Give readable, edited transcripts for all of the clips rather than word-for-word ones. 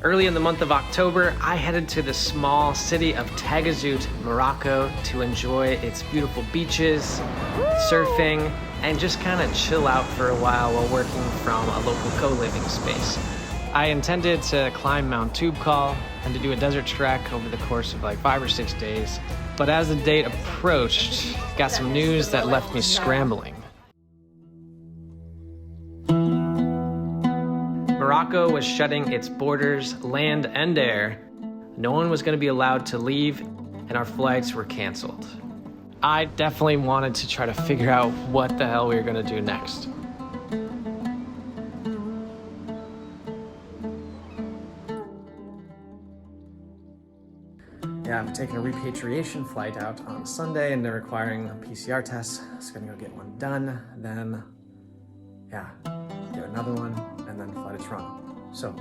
Early in the month of October, I headed to the small city of Tagazout, Morocco to enjoy its beautiful beaches, surfing, and just kind of chill out for a while working from a local co-living space. I intended to climb Mount Toubkal and to do a desert trek over the course of like 5 or 6 days. But as the date approached, got some news that left me scrambling. Morocco was shutting its borders, land and air. No one was going to be allowed to leave, and our flights were canceled. I definitely wanted to try to figure out what the hell we were going to do next. Yeah, I'm taking a repatriation flight out on Sunday, and they're requiring a PCR test. So I'm gonna go get one done, then, yeah, get another one, and then fly to Toronto. So,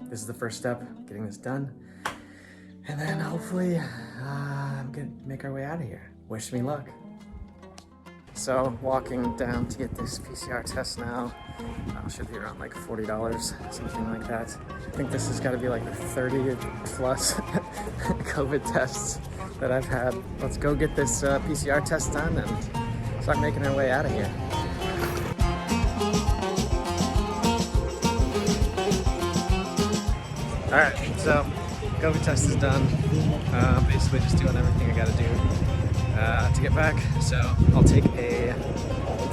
this is the first step, getting this done. And then hopefully, I'm gonna make our way out of here. Wish me luck. So, walking down to get this PCR test now. Should be around like $40, something like that. I think this has got to be like the 30 plus COVID tests that I've had. Let's go get this PCR test done and start making our way out of here. All right, so COVID test is done. Basically just doing everything I got to do to get back. So I'll take a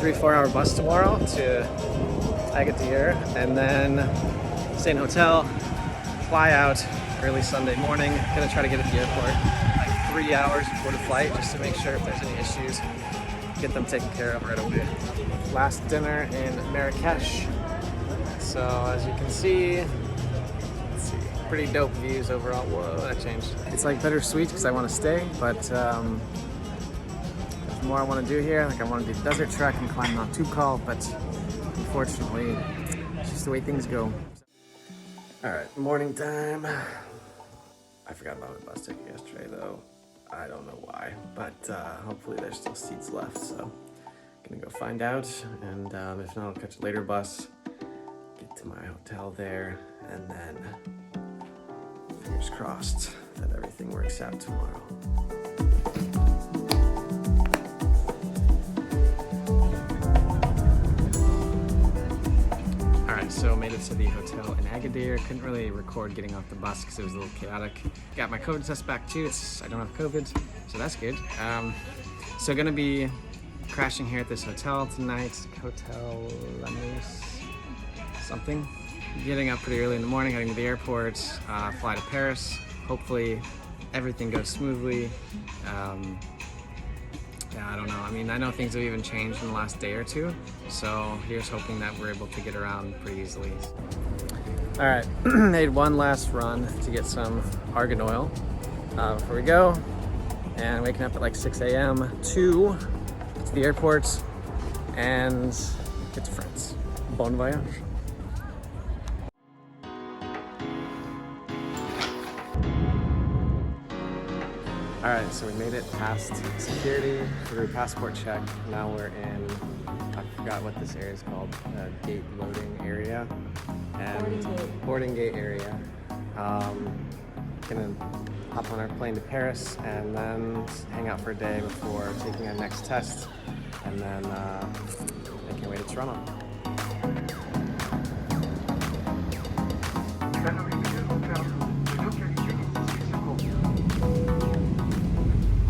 3-4 hour bus tomorrow to Agadir, and then stay in a hotel, fly out early Sunday morning. Gonna try to get at the airport like 3 hours before the flight just to make sure if there's any issues, get them taken care of right away. Last dinner in Marrakesh. So as you can see, let's see, pretty dope views overall. Whoa, that changed. It's like bittersweet because I want to stay, but there's more I want to do here. Like I want to do the desert trek and climb Mount Toubkal, but unfortunately, it's just the way things go. All right, morning time. I forgot about my bus ticket yesterday though. I don't know why, but hopefully there's still seats left. So gonna go find out, and if not, I'll catch a later bus, get to my hotel there, and then fingers crossed that everything works out tomorrow. So made it to the hotel in Agadir. Couldn't really record getting off the bus because it was a little chaotic. Got my COVID test back too. I don't have COVID, so that's good. So gonna be crashing here at this hotel tonight. Hotel Lamus something. Getting up pretty early in the morning, heading to the airport, fly to Paris. Hopefully everything goes smoothly. Yeah, I don't know. I mean, I know things have even changed in the last day or two, so here's hoping that we're able to get around pretty easily. All right, made one last run to get some argan oil before we go, and waking up at like 6 a.m. to the airport and get to France. Bon voyage. All right, so we made it past security through passport check. Now we're in, I forgot what this area is called, gate loading area and boarding gate area. Gonna hop on our plane to Paris and then hang out for a day before taking our next test, and then making our way to Toronto.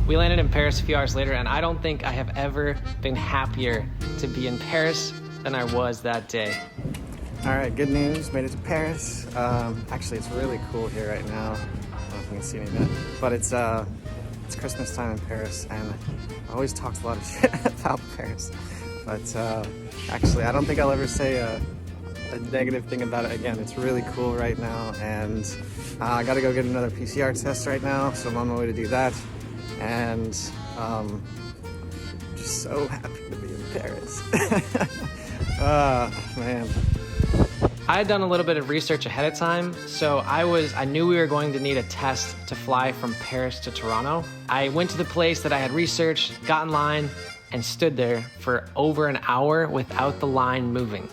We landed in Paris a few hours later, and I don't think I have ever been happier to be in Paris than I was that day. All right, good news, made it to Paris. Actually, it's really cool here right now. I don't know if you can see any of that, but it's Christmas time in Paris, and I always talk a lot of shit about Paris. But actually, I don't think I'll ever say a negative thing about it again. It's really cool right now, and I gotta go get another PCR test right now, so I'm on my way to do that. And just so happy to be in Paris. Man. I had done a little bit of research ahead of time, so I knew we were going to need a test to fly from Paris to Toronto. I went to the place that I had researched, got in line, and stood there for over an hour without the line moving.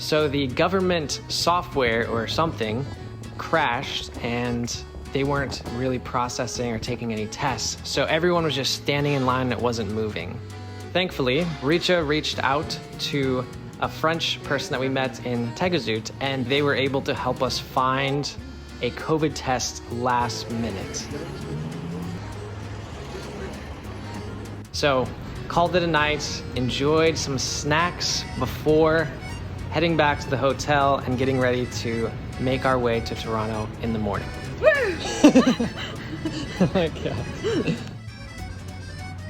So the government software or something crashed and they weren't really processing or taking any tests. So everyone was just standing in line and it wasn't moving. Thankfully, Richa reached out to a French person that we met in Tegazout, and they were able to help us find a COVID test last minute. So, called it a night, enjoyed some snacks before heading back to the hotel and getting ready to make our way to Toronto in the morning. Oh my God.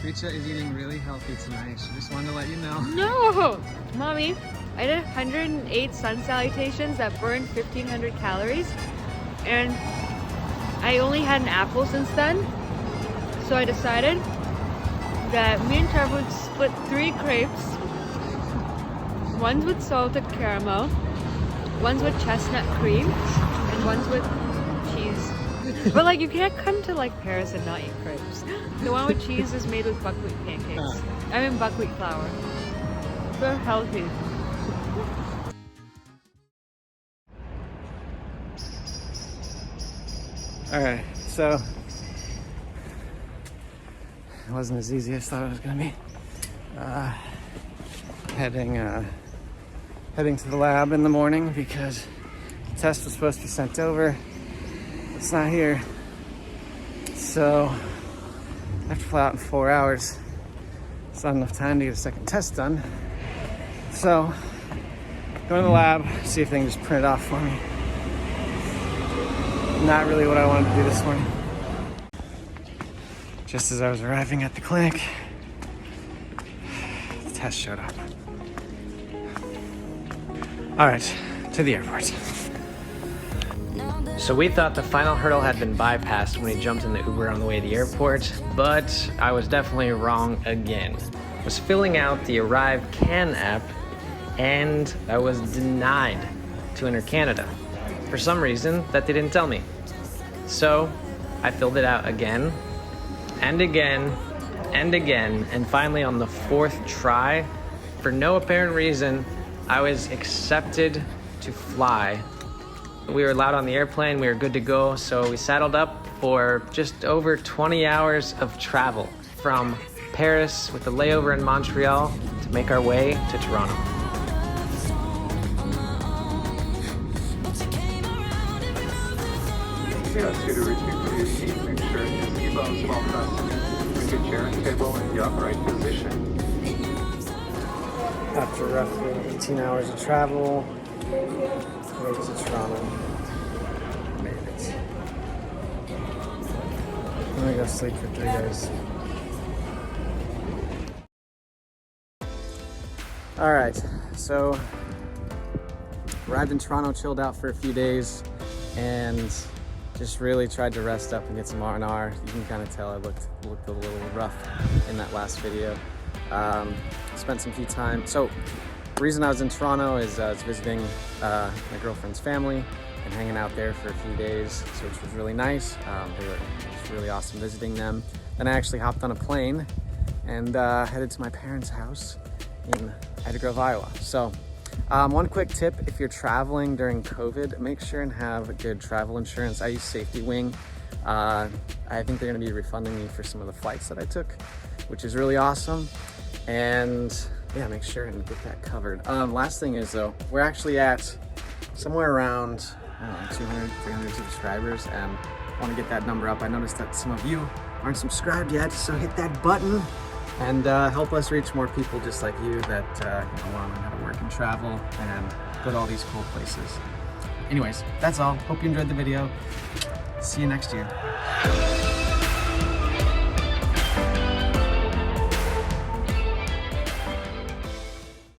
Richa is eating really healthy tonight. She just wanted to let you know. No! Mommy, I did 108 sun salutations that burned 1,500 calories. And I only had an apple since then. So I decided that me and Trevor would split 3 crepes. One's with salted caramel, one's with chestnut cream, and one's with cheese. But like, you can't come to like Paris and not eat crepes. The one with cheese is made with buckwheat pancakes. I mean buckwheat flour. They're healthy. Alright, so it wasn't as easy as I thought it was gonna be. Heading to the lab in the morning because the test was supposed to be sent over. It's not here. So I have to fly out in 4 hours. It's not enough time to get a second test done. So go to the lab, see if they can just print it off for me. Not really what I wanted to do this morning. Just as I was arriving at the clinic, the test showed up. All right, to the airport. So we thought the final hurdle had been bypassed when we jumped in the Uber on the way to the airport, but I was definitely wrong again. I was filling out the Arrive Can app and I was denied to enter Canada. For some reason that they didn't tell me. So I filled it out again and again and again, and finally on the 4th try, for no apparent reason, I was accepted to fly. We were allowed on the airplane, we were good to go, so we saddled up for just over 20 hours of travel from Paris with a layover in Montreal to make our way to Toronto. Ask you to retrieve for your seat. Make sure your seatbelt is well fastened. Bring your chair and table in the upright position. After roughly 18 hours of travel, way to Toronto. Made it. I'm gonna go sleep for 3 days. Alright, so arrived in Toronto, chilled out for a few days, and just really tried to rest up and get some R&R. You can kind of tell I looked a little rough in that last video. Spent some few time. So the reason I was in Toronto is I was visiting my girlfriend's family and hanging out there for a few days, which was really nice. It was really awesome visiting them. Then I actually hopped on a plane and headed to my parents' house in Ida Grove, Iowa. So one quick tip, if you're traveling during COVID, make sure and have a good travel insurance. I use Safety Wing. I think they're gonna be refunding me for some of the flights that I took, which is really awesome. And yeah, make sure and get that covered. Last thing is though, we're actually at somewhere around, I don't know, 200, 300 subscribers, and I wanna get that number up. I noticed that some of you aren't subscribed yet, so hit that button and help us reach more people just like you that want to learn how to work and travel and go to all these cool places. Anyways, that's all. Hope you enjoyed the video. See you next year.